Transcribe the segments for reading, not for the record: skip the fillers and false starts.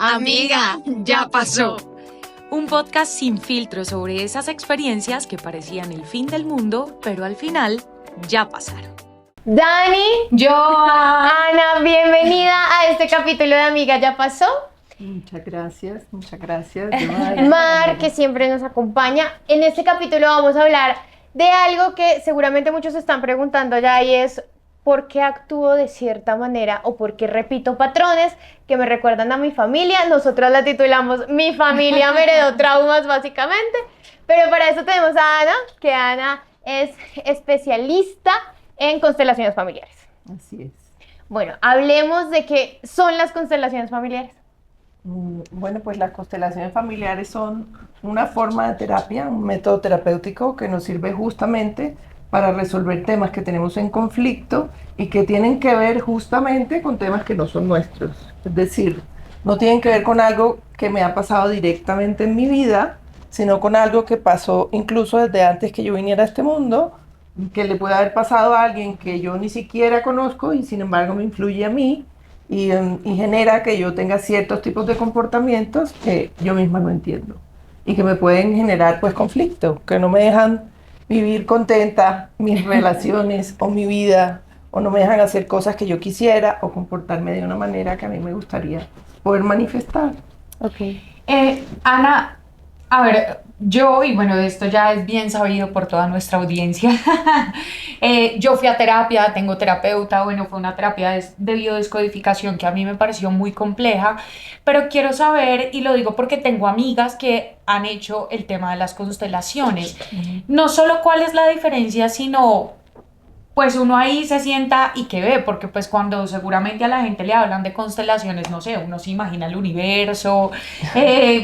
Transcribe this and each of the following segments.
Amiga, ya pasó. Un podcast sin filtro sobre esas experiencias que parecían el fin del mundo, pero al final ya pasaron. Dani, Ana, bienvenida a este capítulo de Amiga Ya Pasó. Muchas gracias, muchas gracias. Mar, que siempre nos acompaña. En este capítulo vamos a hablar de algo que seguramente muchos se están preguntando ya y es ¿por qué actúo de cierta manera o por qué repito patrones que me recuerdan a mi familia? Nosotros la titulamos Mi familia me heredó traumas, básicamente. Pero para eso tenemos a Ana, que Ana es especialista en constelaciones familiares. Así es. Bueno, hablemos de qué son las constelaciones familiares. Bueno, pues las constelaciones familiares son una forma de terapia, un método terapéutico que nos sirve justamente para resolver temas que tenemos en conflicto y que tienen que ver justamente con temas que no son nuestros. Es decir, no tienen que ver con algo que me ha pasado directamente en mi vida, sino con algo que pasó incluso desde antes que yo viniera a este mundo, que le puede haber pasado a alguien que yo ni siquiera conozco y sin embargo me influye a mí y genera que yo tenga ciertos tipos de comportamientos que yo misma no entiendo y que me pueden generar pues conflicto, que no me dejan vivir contenta mis relaciones o mi vida, o no me dejan hacer cosas que yo quisiera o comportarme de una manera que a mí me gustaría poder manifestar. Ok. Ana, a ver, y bueno, esto ya es bien sabido por toda nuestra audiencia. Yo fui a terapia, tengo terapeuta, bueno, fue una terapia de biodescodificación que a mí me pareció muy compleja, pero quiero saber, y lo digo porque tengo amigas que han hecho el tema de las constelaciones, no solo cuál es la diferencia, sino pues uno ahí se sienta y que ve, porque pues cuando seguramente a la gente le hablan de constelaciones, no sé, uno se imagina el universo,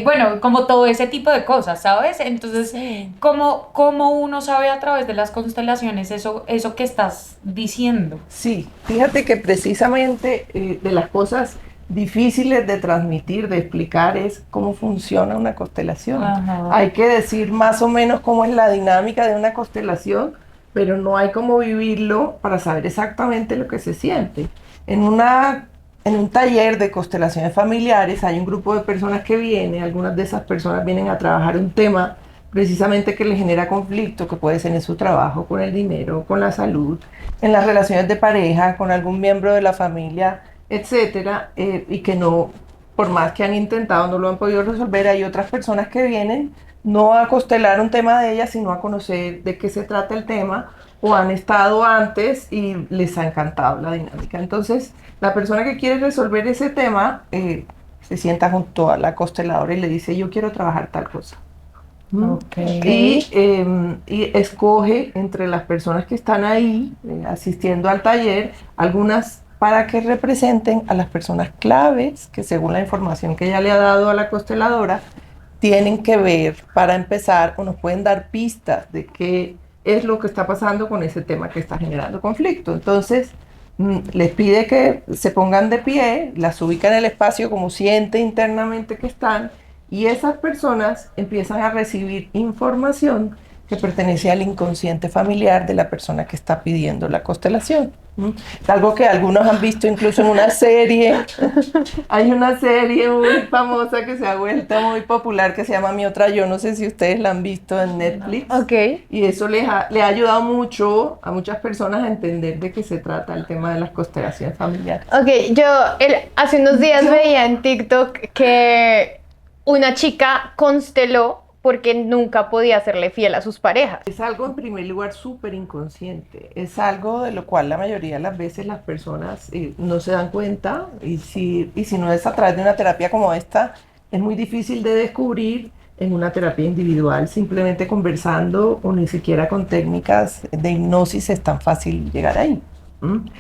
bueno, como todo ese tipo de cosas, ¿sabes? Entonces, Sí. ¿cómo uno sabe a través de las constelaciones eso que estás diciendo? Sí, fíjate que precisamente de las cosas difíciles de transmitir, de explicar, es cómo funciona una constelación. Ajá. Hay que decir más o menos cómo es la dinámica de una constelación, pero no hay cómo vivirlo para saber exactamente lo que se siente. En un taller de constelaciones familiares hay un grupo de personas que viene, algunas de esas personas vienen a trabajar un tema precisamente que les genera conflicto, que puede ser en su trabajo, con el dinero, con la salud, en las relaciones de pareja, con algún miembro de la familia, etcétera, y que no, por más que han intentado, no lo han podido resolver. Hay otras personas que vienen no a constelar un tema de ellas, sino a conocer de qué se trata el tema, o han estado antes y les ha encantado la dinámica. Entonces, la persona que quiere resolver ese tema se sienta junto a la consteladora y le dice: yo quiero trabajar tal cosa. Okay. Y escoge entre las personas que están ahí asistiendo al taller algunas para que representen a las personas claves que, según la información que ella le ha dado a la consteladora, tienen que ver para empezar, o nos pueden dar pistas de qué es lo que está pasando con ese tema que está generando conflicto. Entonces, les pide que se pongan de pie, las ubica en el espacio como siente internamente que están, y esas personas empiezan a recibir información que pertenece al inconsciente familiar de la persona que está pidiendo la constelación. Es algo que algunos han visto incluso en una serie. Hay una serie muy famosa que se ha vuelto muy popular que se llama Mi Otra Yo. No sé si ustedes la han visto en Netflix. Ok. Y eso le ha ayudado mucho a muchas personas a entender de qué se trata el tema de las constelaciones familiares. Ok, hace unos días veía en TikTok que una chica consteló porque nunca podía serle fiel a sus parejas. Es algo, en primer lugar, súper inconsciente. Es algo de lo cual la mayoría de las veces las personas no se dan cuenta, y si no es a través de una terapia como esta, es muy difícil de descubrir en una terapia individual. Simplemente conversando o ni siquiera con técnicas de hipnosis es tan fácil llegar ahí.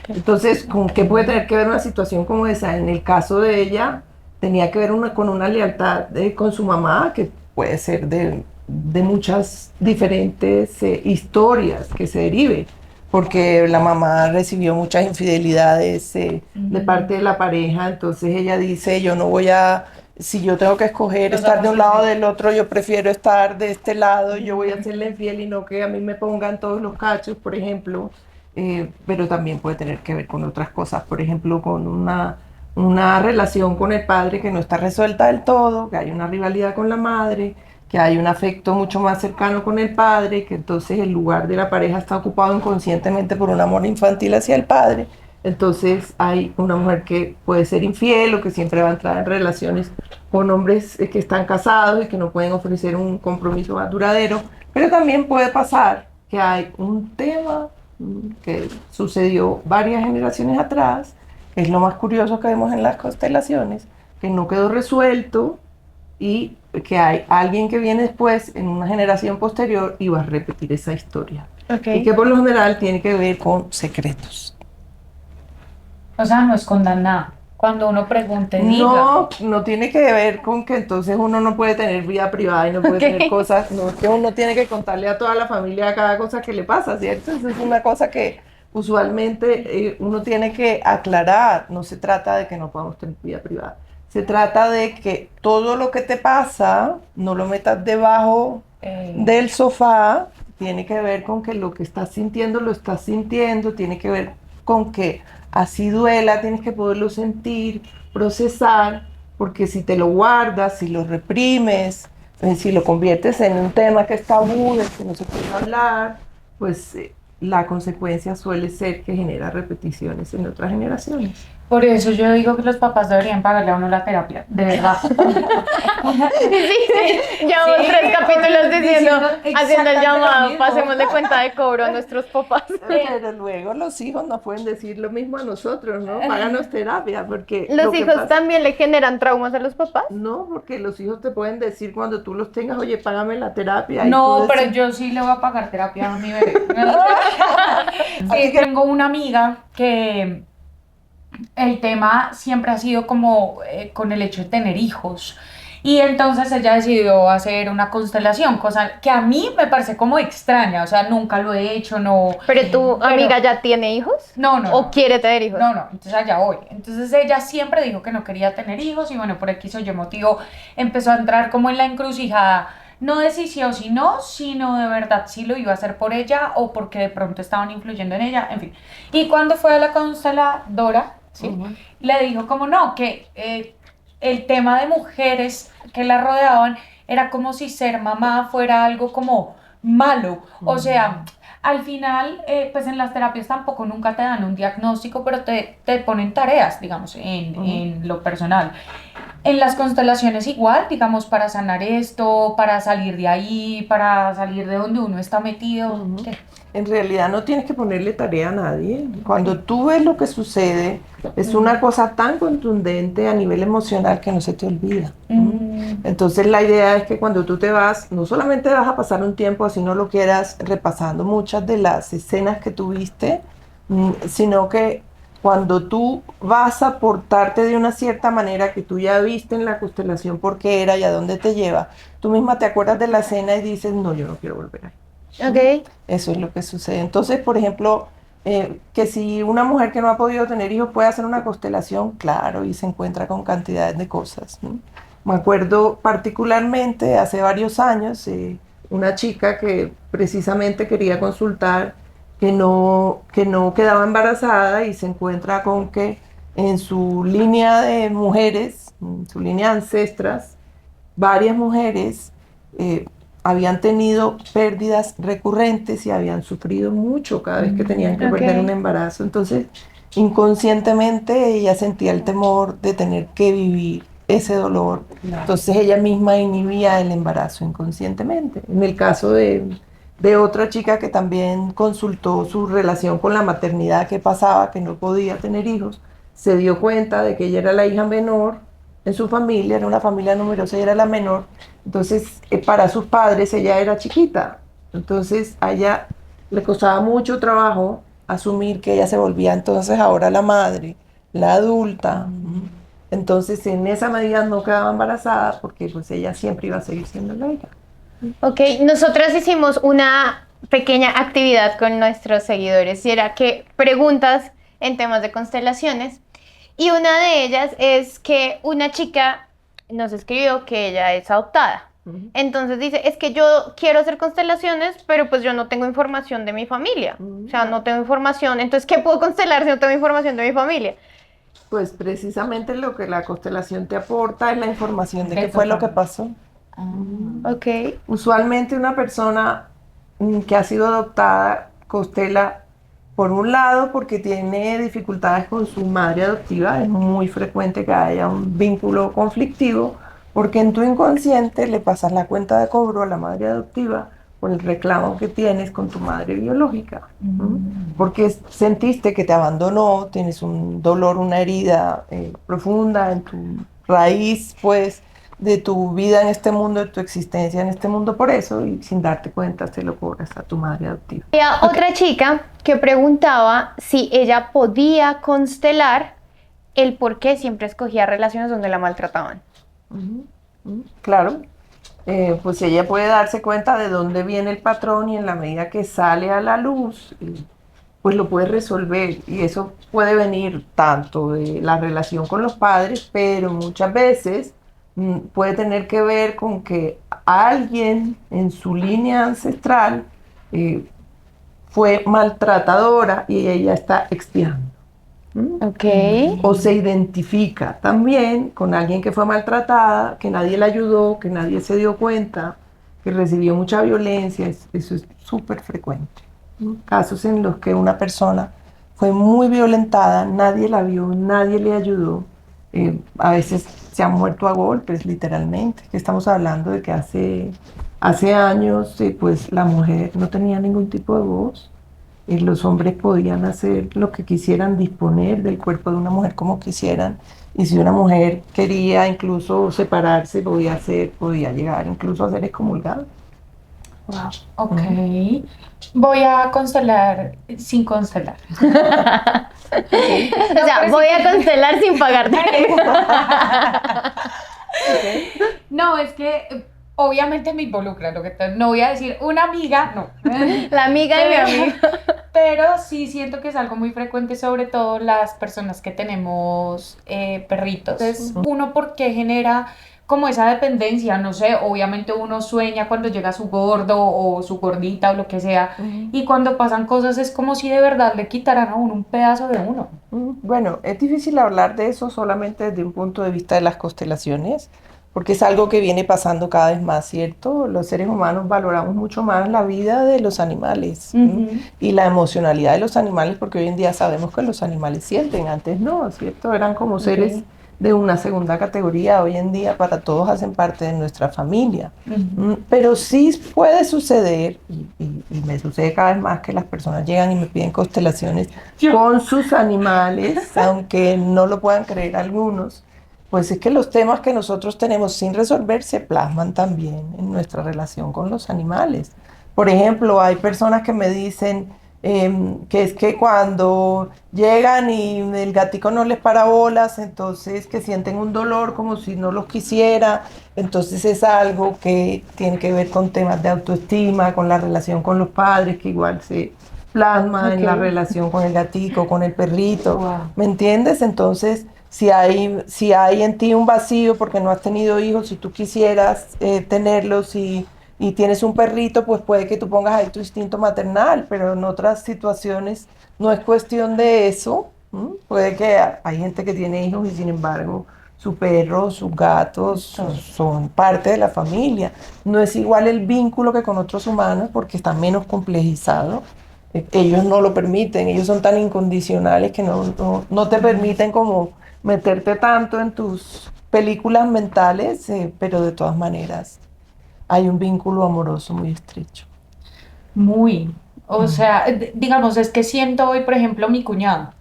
Entonces, ¿con qué puede tener que ver una situación como esa? En el caso de ella, tenía que ver con una lealtad con su mamá, que puede ser de muchas diferentes historias que se derive, porque la mamá recibió muchas infidelidades de parte de la pareja. Entonces ella dice: yo no voy a, si yo tengo que escoger estar de un lado o del otro, yo prefiero estar de este lado, yo voy a serle infiel y no que a mí me pongan todos los cachos, por ejemplo. Pero también puede tener que ver con otras cosas, por ejemplo, con una una relación con el padre que no está resuelta del todo, que hay una rivalidad con la madre, que hay un afecto mucho más cercano con el padre, que entonces el lugar de la pareja está ocupado inconscientemente por un amor infantil hacia el padre. Entonces hay una mujer que puede ser infiel o que siempre va a entrar en relaciones con hombres que están casados y que no pueden ofrecer un compromiso más duradero. Pero también puede pasar que hay un tema que sucedió varias generaciones atrás, que es lo más curioso que vemos en las constelaciones, que no quedó resuelto y que hay alguien que viene después en una generación posterior y va a repetir esa historia. Y que por lo general tiene que ver con secretos. O sea, no escondan nada. Cuando uno pregunte, diga. No, no tiene que ver con que entonces uno no puede tener vida privada y no puede tener cosas, no es que uno tiene que contarle a toda la familia cada cosa que le pasa, ¿cierto? Eso es una cosa que usualmente uno tiene que aclarar. No se trata de que no podamos tener vida privada, se trata de que todo lo que te pasa no lo metas debajo del sofá. Tiene que ver con que lo que estás sintiendo lo estás sintiendo, tiene que ver con que así duela, tienes que poderlo sentir, procesar, porque si te lo guardas, si lo reprimes, si lo conviertes en un tema que es tabú, del que no se puede hablar, pues la consecuencia suele ser que genera repeticiones en otras generaciones. Por eso yo digo que los papás deberían pagarle a uno la terapia, de verdad. Sí, llevamos 3 capítulos haciendo el llamado, pasémosle cuenta de cobro a nuestros papás. Pero luego los hijos nos pueden decir lo mismo a nosotros, ¿no? Páganos terapia, porque... ¿Los hijos también le generan traumas a los papás? No, porque los hijos te pueden decir cuando tú los tengas, oye, págame la terapia. No, pero yo sí le voy a pagar terapia a mi bebé. Sí, tengo una amiga que... el tema siempre ha sido como con el hecho de tener hijos y entonces ella decidió hacer una constelación, cosa que a mí me parece como extraña, o sea, nunca lo he hecho, no. ¿Pero tu amiga ya tiene hijos? No, no. ¿O quiere tener hijos? No, entonces allá voy. Entonces ella siempre dijo que no quería tener hijos y bueno, por X o Y motivo empezó a entrar como en la encrucijada, no de si sí o si no, sino de verdad si lo iba a hacer por ella o porque de pronto estaban influyendo en ella, en fin. Y cuando fue a la consteladora, ¿sí? Le dijo como no, que el tema de mujeres que la rodeaban era como si ser mamá fuera algo como malo, o sea, al final, pues en las terapias tampoco nunca te dan un diagnóstico, pero te ponen tareas, digamos, en lo personal. En las constelaciones igual, digamos, para sanar esto, para salir de ahí, para salir de donde uno está metido. En realidad no tienes que ponerle tarea a nadie. Cuando tú ves lo que sucede, es una cosa tan contundente a nivel emocional que no se te olvida. Entonces la idea es que cuando tú te vas, no solamente vas a pasar un tiempo, así no lo quieras, repasando muchas de las escenas que tuviste, sino que cuando tú vas a portarte de una cierta manera que tú ya viste en la constelación por qué era y a dónde te lleva, tú misma te acuerdas de la escena y dices, no, yo no quiero volver ahí. Okay. Eso es lo que sucede. Entonces, por ejemplo, que si una mujer que no ha podido tener hijos puede hacer una constelación, claro, y se encuentra con cantidades de cosas, ¿no? Me acuerdo particularmente hace varios años, una chica que precisamente quería consultar que no quedaba embarazada y se encuentra con que en su línea de mujeres, en su línea de ancestras, varias mujeres habían tenido pérdidas recurrentes y habían sufrido mucho cada vez que tenían que perder un embarazo. Entonces, inconscientemente ella sentía el temor de tener que vivir ese dolor. Entonces ella misma inhibía el embarazo inconscientemente. En el caso de otra chica que también consultó su relación con la maternidad, que pasaba, que no podía tener hijos, se dio cuenta de que ella era la hija menor en su familia, era una familia numerosa y era la menor. Entonces, para sus padres ella era chiquita. Entonces, a ella le costaba mucho trabajo asumir que ella se volvía entonces ahora la madre, la adulta. Entonces, en esa medida no quedaba embarazada porque pues ella siempre iba a seguir siendo la hija. Ok, nosotras hicimos una pequeña actividad con nuestros seguidores y era que preguntas en temas de constelaciones. Y una de ellas es que una chica nos escribió que ella es adoptada. Entonces dice, es que yo quiero hacer constelaciones, pero pues yo no tengo información de mi familia. O sea, no tengo información. Entonces, ¿qué puedo constelar si no tengo información de mi familia? Pues precisamente lo que la constelación te aporta es la información de qué Eso fue lo que también. pasó. Ok. Usualmente una persona que ha sido adoptada constela por un lado porque tiene dificultades con su madre adoptiva, es muy frecuente que haya un vínculo conflictivo porque en tu inconsciente le pasas la cuenta de cobro a la madre adoptiva por el reclamo que tienes con tu madre biológica. Porque sentiste que te abandonó, tienes un dolor, una herida profunda en tu raíz, pues, de tu vida en este mundo, de tu existencia en este mundo por eso, y sin darte cuenta se lo cobras a tu madre adoptiva. Había otra chica que preguntaba si ella podía constelar el por qué siempre escogía relaciones donde la maltrataban. Claro, pues ella puede darse cuenta de dónde viene el patrón y en la medida que sale a la luz, pues lo puede resolver. Y eso puede venir tanto de la relación con los padres, pero muchas veces puede tener que ver con que alguien en su línea ancestral eh, fue maltratadora y ella está expiando. Ok. O se identifica también con alguien que fue maltratada, que nadie la ayudó, que nadie se dio cuenta, que recibió mucha violencia. Eso es súper frecuente. Casos en los que una persona fue muy violentada, nadie la vio, nadie le ayudó. A veces se han muerto a golpes, literalmente. Que estamos hablando de que hace años, pues la mujer no tenía ningún tipo de voz. Los hombres podían hacer lo que quisieran, disponer del cuerpo de una mujer como quisieran. Y si una mujer quería incluso separarse, podía llegar incluso a ser excomulgada. Wow. Ok. Voy a constelar sin constelar. O sea, pero voy sí. a constelar sin pagarte. No, es que obviamente me involucra lo que no voy a decir una amiga, no. La amiga de mi Pero- amiga. Pero sí siento que es algo muy frecuente, sobre todo las personas que tenemos perritos. Entonces, uno, ¿por qué genera como esa dependencia? No sé, obviamente uno sueña cuando llega su gordo o su gordita o lo que sea, y cuando pasan cosas es como si de verdad le quitaran a uno un pedazo de uno. Bueno, es difícil hablar de eso solamente desde un punto de vista de las constelaciones, porque es algo que viene pasando cada vez más, ¿cierto? Los seres humanos valoramos mucho más la vida de los animales y la emocionalidad de los animales, porque hoy en día sabemos que los animales sienten, antes no, ¿cierto? Eran como seres de una segunda categoría, hoy en día para todos hacen parte de nuestra familia. Pero sí puede suceder, y me sucede cada vez más que las personas llegan y me piden constelaciones con sus animales, aunque no lo puedan creer algunos, pues es que los temas que nosotros tenemos sin resolver se plasman también en nuestra relación con los animales. Por ejemplo, hay personas que me dicen que es que cuando llegan y el gatico no les para bolas, entonces que sienten un dolor como si no los quisiera. Entonces es algo que tiene que ver con temas de autoestima, con la relación con los padres, que igual se plasma en la relación con el gatico, con el perrito. Wow. ¿Me entiendes? Entonces, si hay en ti un vacío porque no has tenido hijos, si tú quisieras tenerlos y tienes un perrito, pues puede que tú pongas ahí tu instinto maternal, pero en otras situaciones no es cuestión de eso. Puede que hay gente que tiene hijos y sin embargo su perro, sus gatos son parte de la familia. No es igual el vínculo que con otros humanos porque está menos complejizado. Ellos no lo permiten, ellos son tan incondicionales que no te permiten como meterte tanto en tus películas mentales, pero de todas maneras hay un vínculo amoroso muy estrecho. Muy. O sea, digamos, es que siento hoy, por ejemplo, mi cuñada.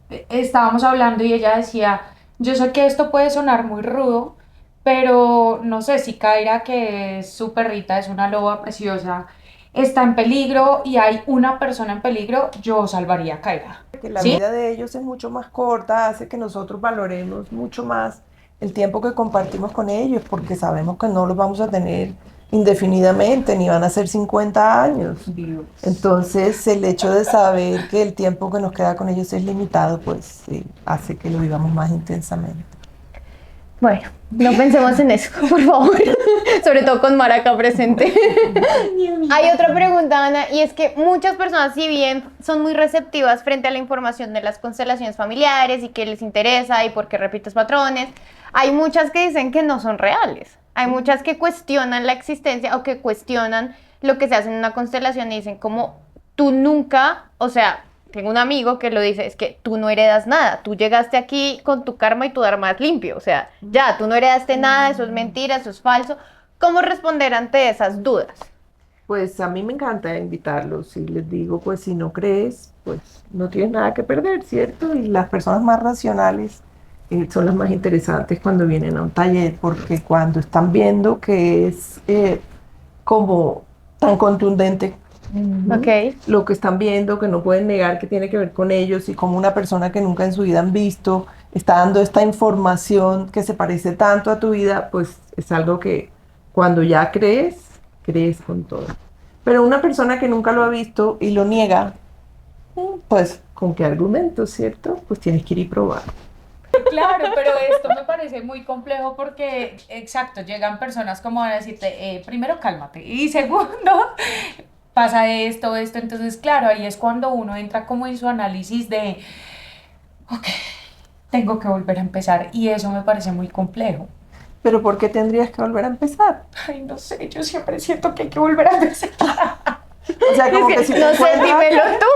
Estábamos hablando y ella decía, yo sé que esto puede sonar muy rudo, pero no sé si Kaira, que es su perrita, es una loba preciosa, está en peligro y hay una persona en peligro, yo salvaría a Kaira. Que la ¿Sí? vida de ellos es mucho más corta, hace que nosotros valoremos mucho más el tiempo que compartimos con ellos, porque sabemos que no los vamos a tener indefinidamente, ni van a ser 50 años. Entonces, el hecho de saber que el tiempo que nos queda con ellos es limitado, pues hace que lo vivamos más intensamente. Bueno, no pensemos en eso, por favor. Sobre todo con Mara acá presente. Hay otra pregunta, Ana, y es que muchas personas, si bien son muy receptivas frente a la información de las constelaciones familiares y que les interesa y por qué repites patrones, hay muchas que dicen que no son reales. Hay muchas que cuestionan la existencia o que cuestionan lo que se hace en una constelación y dicen como tú nunca, o sea, tengo un amigo que lo dice, es que tú no heredas nada, tú llegaste aquí con tu karma y tu dharma es limpio, o sea, ya, tú no heredaste nada, eso es mentira, eso es falso. ¿Cómo responder ante esas dudas? Pues a mí me encanta invitarlos y les digo, pues si no crees, pues no tienes nada que perder, ¿cierto? Y las personas más racionales son las más interesantes cuando vienen a un taller, porque cuando están viendo que es como tan contundente Ok. lo que están viendo, que no pueden negar que tiene que ver con ellos y como una persona que nunca en su vida han visto está dando esta información que se parece tanto a tu vida, pues es algo que cuando ya crees, crees con todo. Pero una persona que nunca lo ha visto y lo niega, pues ¿con qué argumentos, cierto? Pues tienes que ir y probar. Claro, pero esto me parece muy complejo porque, exacto, llegan personas como a decirte, primero cálmate y segundo, pasa esto, entonces claro, ahí es cuando uno entra como en su análisis de, ok, tengo que volver a empezar y eso me parece muy complejo. Pero ¿por qué tendrías que volver a empezar? Ay, no sé, yo siempre siento que hay que volver a empezar. O sea, como que si te No sé, encuentras- dímelo tú.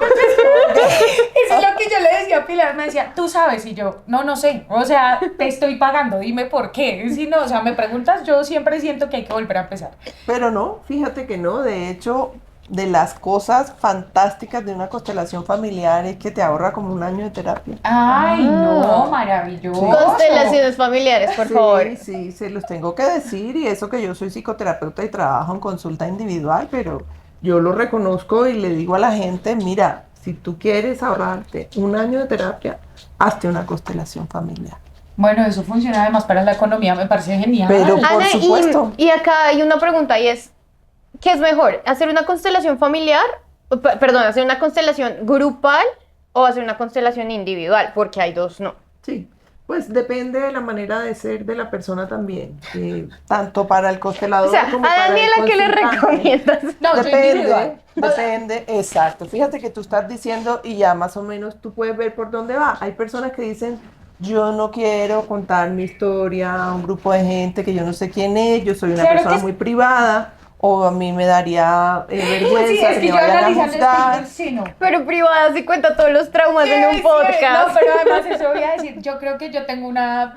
Eso es lo que yo le decía a Pilar, me decía, tú sabes, y yo, no sé, o sea, te estoy pagando, dime por qué. Si no, o sea, me preguntas, yo siempre siento que hay que volver a empezar. Pero no, fíjate que no. De hecho, de las cosas fantásticas de una constelación familiar es que te ahorra como un año de terapia. Ay, no, maravilloso. Constelaciones familiares, por favor. Sí, se los tengo que decir y eso que yo soy psicoterapeuta y trabajo en consulta individual, pero yo lo reconozco y le digo a la gente, mira, si tú quieres ahorrarte un año de terapia, hazte una constelación familiar. Bueno, eso funciona además para la economía, me parece genial. Pero- Por Ana, supuesto. y acá hay una pregunta y es, ¿qué es mejor? ¿Hacer una constelación familiar? Perdón, ¿hacer una constelación grupal o hacer una constelación individual? Porque hay dos, no. Sí, pues depende de la manera de ser de la persona también, tanto para el constelador O sea, como a para el Daniela, ¿qué le consultante. recomiendas? No, yo individual. Depende, exacto. Fíjate que tú estás diciendo y ya más o menos tú puedes ver por dónde va. Hay personas que dicen, yo no quiero contar mi historia a un grupo de gente que yo no sé quién es, yo soy una Claro persona que muy privada, o a mí me daría vergüenza Sí, es que que me yo vayan a analizando juzgar. esto, sí, no. Pero privada sí cuenta todos los traumas en un Sí, podcast. no, pero además eso voy a decir, yo creo que yo tengo una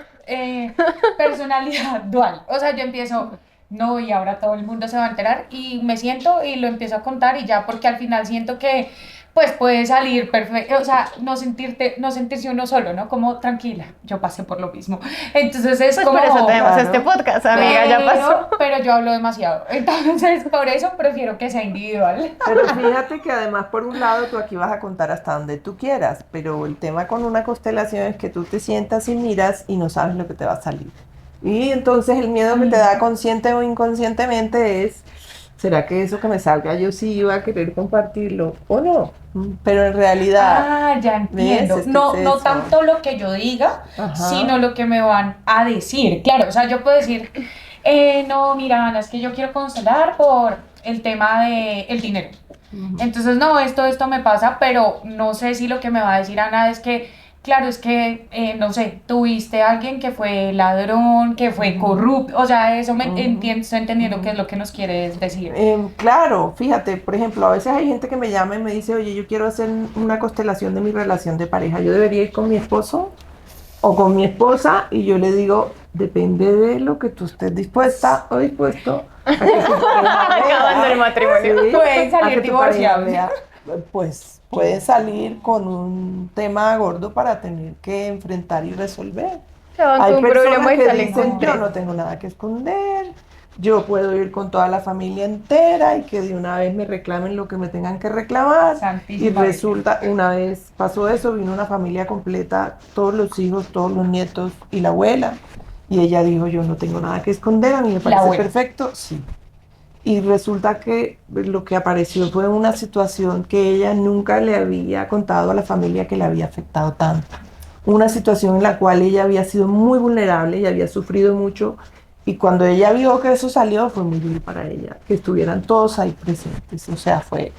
personalidad dual. O sea, yo empiezo, no, y ahora todo el mundo se va a enterar y me siento y lo empiezo a contar y ya, porque al final siento que pues puede salir perfecto, o sea, no sentirse uno solo, ¿no? Como tranquila, yo pasé por lo mismo. Entonces es Pues como... por eso tenemos claro. este podcast, amiga, ya pasó. Pero yo hablo demasiado. Entonces, por eso prefiero que sea individual. Pero fíjate que además por un lado tú aquí vas a contar hasta donde tú quieras, pero el tema con una constelación es que tú te sientas y miras y no sabes lo que te va a salir. Y entonces el miedo que te da consciente o inconscientemente es, ¿será que eso que me salga yo sí iba a querer compartirlo o no? Pero en realidad, Ah, ya entiendo. ¿ves? No, Es no eso. tanto lo que yo diga, Ajá. sino lo que me van a decir. Claro, o sea, yo puedo decir, no, mira, Ana, es que yo quiero constelar por el tema del dinero. Entonces, no, esto me pasa, pero no sé si lo que me va a decir Ana es que, claro, es que, no sé, tuviste a alguien que fue ladrón, que fue corrupto, o sea, eso me estoy entendiendo qué es lo que nos quieres decir. Claro, fíjate, por ejemplo, a veces hay gente que me llama y me dice, oye, yo quiero hacer una constelación de mi relación de pareja, ¿yo debería ir con mi esposo o con mi esposa? Y yo le digo, depende de lo que tú estés dispuesta o dispuesto a que tu pareja vea. Acabando el matrimonio. Pueden salir a que tu pareja divorciados. vea. Pues pueden salir con un tema gordo para tener que enfrentar y resolver. Se van Hay con un problema personas y que salen dicen, con yo tres. no tengo nada que esconder, yo puedo ir con toda la familia entera y que de una vez me reclamen lo que me tengan que reclamar. Santísima Y Virgen. resulta, una vez pasó eso, vino una familia completa, todos los hijos, todos los nietos y la abuela. Y ella dijo, yo no tengo nada que esconder, a mí me parece abuela. perfecto, sí. Y resulta que lo que apareció fue una situación que ella nunca le había contado a la familia que le había afectado tanto. una situación en la cual ella había sido muy vulnerable y había sufrido mucho. Y cuando ella vio que eso salió, fue muy duro para ella, que estuvieran todos ahí presentes. O sea, fue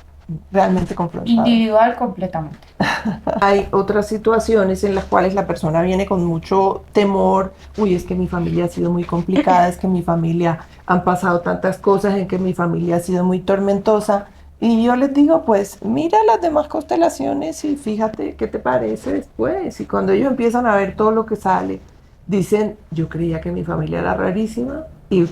realmente confrontador. Individual completamente. Hay otras situaciones en las cuales la persona viene con mucho temor. Uy, es que mi familia ha sido muy complicada, es que mi familia han pasado tantas cosas, en que mi familia ha sido muy tormentosa. Y yo les digo, pues mira las demás constelaciones y fíjate qué te parece después. Y cuando ellos empiezan a ver todo lo que sale, dicen, yo creía que mi familia era rarísima,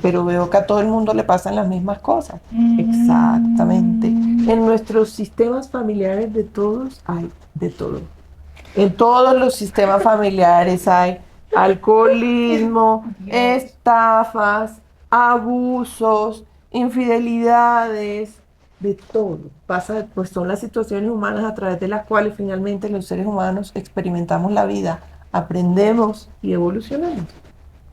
pero veo que a todo el mundo le pasan las mismas cosas. Exactamente. En nuestros sistemas familiares de todos hay de todo. En todos los sistemas familiares hay alcoholismo, estafas, abusos, infidelidades, de todo. Pasa, pues son las situaciones humanas a través de las cuales finalmente los seres humanos experimentamos la vida, aprendemos y evolucionamos.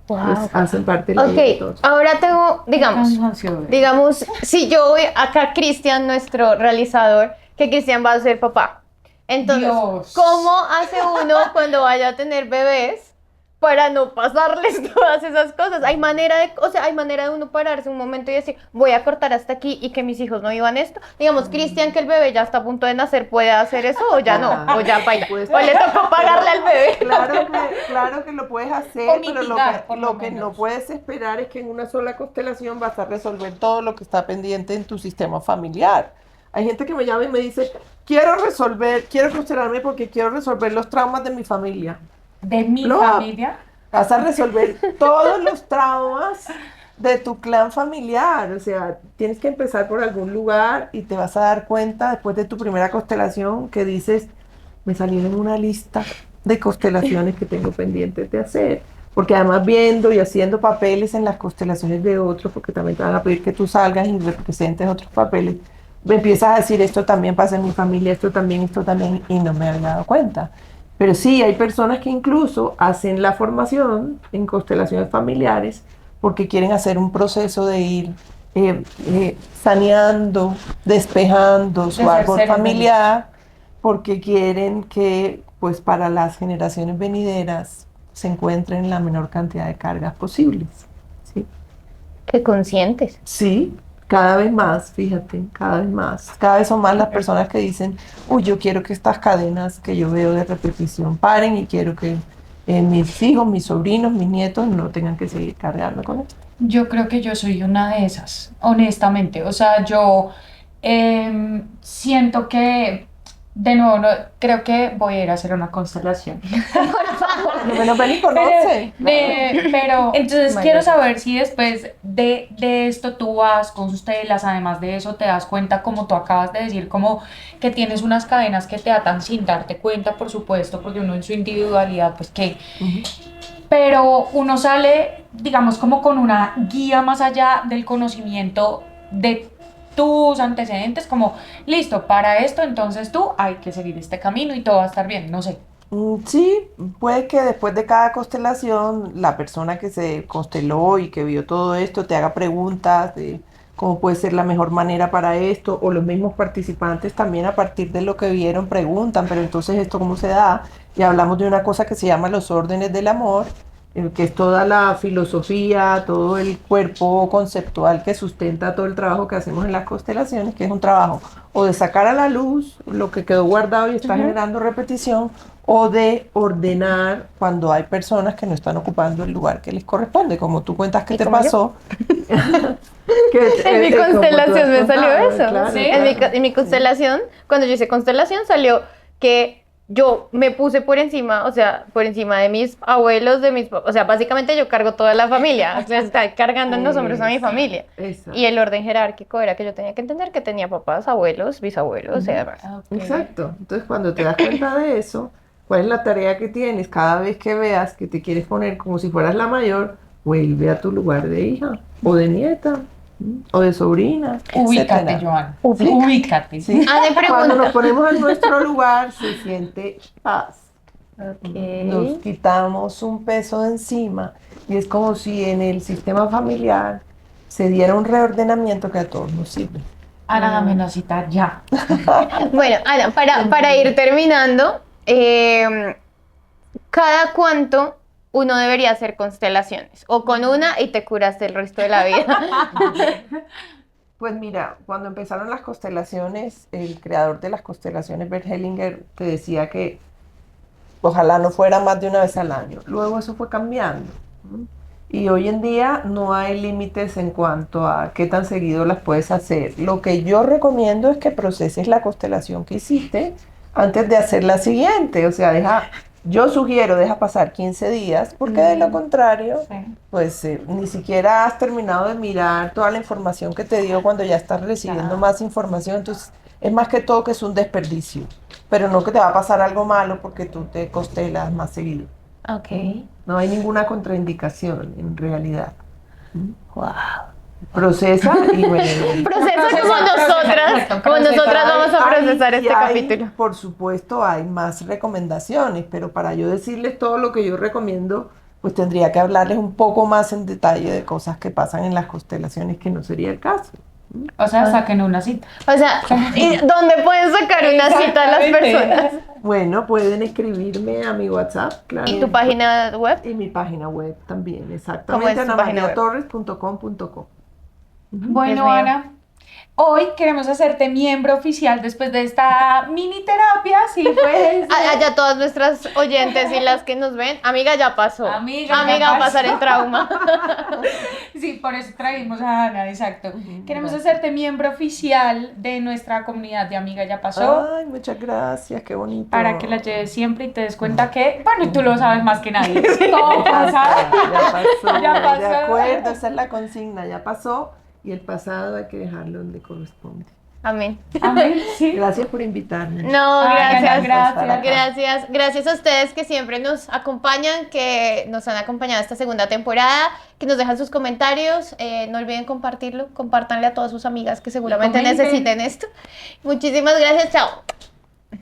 Pues hacen parte de la vida de todos. Ahora tengo, digamos, si yo voy acá, Cristian, nuestro realizador, que Cristian va a ser papá. Entonces, Dios. ¿cómo hace uno cuando vaya a tener bebés para no pasarles todas esas cosas? Hay manera de uno pararse un momento y decir, voy a cortar hasta aquí y que mis hijos no vivan esto. Digamos, Cristian, que el bebé ya está a punto de nacer, ¿puede hacer eso o ya no? O ya baila. Pues, O le tocó pagarle al bebé. Claro que lo puedes hacer, O pero mitigar, por lo lo que menos. no puedes esperar es que en una sola constelación vas a resolver todo lo que está pendiente en tu sistema familiar. Hay gente que me llama y me dice, quiero constelarme porque quiero resolver los traumas de mi familia. De mi No. familia. Vas a resolver todos los traumas de tu clan familiar. O sea, tienes que empezar por algún lugar y te vas a dar cuenta después de tu primera constelación que dices, me salieron una lista de constelaciones que tengo pendientes de hacer. Porque además viendo y haciendo papeles en las constelaciones de otros, porque también te van a pedir que tú salgas y representes otros papeles, me empiezas a decir, esto también pasa en mi familia, esto también, y no me había dado cuenta. Pero sí, hay personas que incluso hacen la formación en constelaciones familiares porque quieren hacer un proceso de ir saneando, despejando su árbol familiar, porque quieren que, pues, para las generaciones venideras se encuentren la menor cantidad de cargas posibles. ¿Sí? Qué conscientes. Sí. Cada vez más, fíjate, cada vez más. Cada vez son más las personas que dicen, uy, yo quiero que estas cadenas que yo veo de repetición paren y quiero que mis hijos, mis sobrinos, mis nietos no tengan que seguir cargando con esto. Yo creo que yo soy una de esas, honestamente. O sea, yo siento que, de nuevo, creo que voy a ir a hacer una constelación. No me lo ven y conoce. Pero entonces quiero saber si después de esto tú vas, constelas, además de eso te das cuenta, como tú acabas de decir, como que tienes unas cadenas que te atan sin darte cuenta, por supuesto, porque uno en su individualidad, pues que... Pero uno sale, digamos, como con una guía más allá del conocimiento de tus antecedentes, como, listo, para esto, entonces tú hay que seguir este camino y todo va a estar bien, no sé. Sí, puede que después de cada constelación la persona que se consteló y que vio todo esto te haga preguntas de cómo puede ser la mejor manera para esto, o los mismos participantes también a partir de lo que vieron preguntan, pero entonces esto cómo se da, y hablamos de una cosa que se llama los órdenes del amor, que es toda la filosofía, todo el cuerpo conceptual que sustenta todo el trabajo que hacemos en las constelaciones, que es un trabajo o de sacar a la luz lo que quedó guardado y está generando repetición, o de ordenar cuando hay personas que no están ocupando el lugar que les corresponde, como tú cuentas que te pasó. En mi constelación me salió eso. Claro, ¿Sí? claro. En mi constelación, cuando yo hice constelación, salió que yo me puse por encima, o sea, por encima de mis abuelos, o sea, básicamente yo cargo toda la familia, o sea, está cargando en los hombros a mi familia. Exacto. Y el orden jerárquico era que yo tenía que entender que tenía papás, abuelos, bisabuelos, y demás. Exacto. Entonces, cuando te das cuenta de eso, ¿cuál es la tarea que tienes? Cada vez que veas que te quieres poner como si fueras la mayor, vuelve a tu lugar de hija o de nieta o de sobrina. Ubícate, etcétera. Joan. Ubícate. Ubícate. Sí. Ah, de Cuando nos pregunta. ponemos en nuestro lugar, se siente paz. Ok. Nos quitamos un peso de encima y es como si en el sistema familiar se diera un reordenamiento que a todos nos sirve. Ana, dame una cita ya. Bueno, Ana, para ir terminando, ¿Cada cuánto uno debería hacer constelaciones? O con una y te curaste el resto de la vida. Pues mira, cuando empezaron las constelaciones, el creador de las constelaciones, Bert Hellinger, te decía que ojalá no fuera más de una vez al año. Luego eso fue cambiando. ¿Mm? Y hoy en día no hay límites en cuanto a qué tan seguido las puedes hacer. Lo que yo recomiendo es que proceses la constelación que hiciste antes de hacer la siguiente. O sea, yo sugiero, deja pasar 15 días, porque de lo contrario, Sí. pues ni siquiera has terminado de mirar toda la información que te dio cuando ya estás recibiendo Claro. más información. Entonces, es más que todo que es un desperdicio, pero no que te va a pasar algo malo porque tú te constelas más seguido. Ok. No hay ninguna contraindicación en realidad. Wow. Procesa y bueno. Procesa como nosotras, exacto, como procesa. nosotras vamos a procesar Y este capítulo. Por supuesto, hay más recomendaciones, pero para yo decirles todo lo que yo recomiendo, pues tendría que hablarles un poco más en detalle de cosas que pasan en las constelaciones, que no sería el caso. O sea, saquen una cita. O sea, ¿y dónde pueden sacar una cita las Exactamente. personas? Bueno, pueden escribirme a mi WhatsApp, claro. ¿Y tu página web? Y mi página web también, ¿Cómo exactamente, es tu página web? anamariatorres.com.co. Bueno, Dios mío. Ana, hoy queremos hacerte miembro oficial después de esta mini terapia, sí, pues. Allá todas nuestras oyentes y las que nos ven, amiga, ya pasó. Amiga, ya va a pasar pasó. el trauma. Sí, por eso trajimos a Ana, exacto. Queremos gracias. hacerte miembro oficial de nuestra comunidad de Amiga Ya Pasó, Ay, muchas gracias, qué bonito. para que la lleves siempre y te des cuenta que, bueno, tú lo sabes más que nadie. Todo pasa. Ya pasó, Ya de pasó. acuerdo, esa es la consigna, ya pasó y el pasado hay que dejarlo donde corresponde. Amén. Amén, sí. Gracias por invitarme. No, Ay, gracias. Ana, gracias. Gracias a ustedes que siempre nos acompañan, que nos han acompañado esta segunda temporada, que nos dejan sus comentarios. No olviden compartirlo, compártanle a todas sus amigas que seguramente comenten. necesiten esto. Muchísimas gracias, chao.